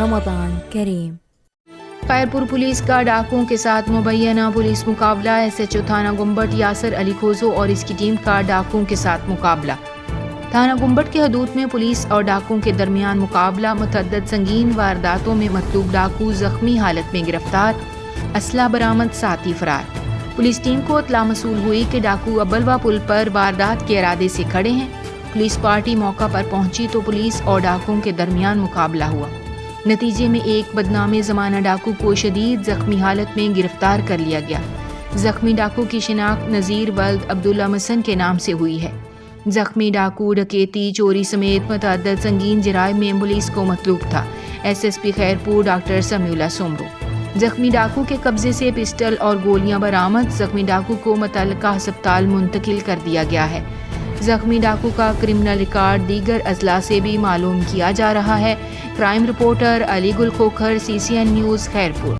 رمضان کریم۔ Khairpur police کا ڈاکوؤں کے ساتھ مبینہ پولیس مقابلہ، SHO تھانہ گنبٹ یاسر علی کھوسو اور اس کی ٹیم کا ڈاکوؤں کے ساتھ مقابلہ۔ تھانہ گنبٹ کے حدود میں پولیس اور ڈاکوؤں کے درمیان مقابلہ، متعدد سنگین وارداتوں میں مطلوب ڈاکو زخمی حالت میں گرفتار، اسلحہ برآمد، ساتھی فرار۔ پولیس ٹیم کو اطلاع موصول ہوئی کہ ڈاکو ابلوا پل پر واردات کے ارادے سے کھڑے ہیں۔ پولیس پارٹی موقع پر پہنچی تو پولیس اور ڈاکوؤں کے درمیان مقابلہ ہوا۔ نتیجے میں ایک بدنام زمانہ ڈاکو کو شدید زخمی حالت میں گرفتار کر لیا گیا۔ زخمی ڈاکو کی شناخت نذیر ولد عبداللہ مسن کے نام سے ہوئی ہے۔ زخمی ڈاکو ڈکیتی، چوری سمیت متعدد سنگین جرائم میں پولیس کو مطلوب تھا۔ SSP خیرپور ڈاکٹر سمیع اللہ سومرو۔ زخمی ڈاکو کے قبضے سے پسٹل اور گولیاں برآمد، زخمی ڈاکو کو متعلقہ ہسپتال منتقل کر دیا گیا ہے۔ زخمی ڈاکو کا کرمنل ریکارڈ دیگر اضلاع سے بھی معلوم کیا جا رہا ہے۔ کرائم رپورٹر علی گل کھوکھر، CCN نیوز، خیرپور۔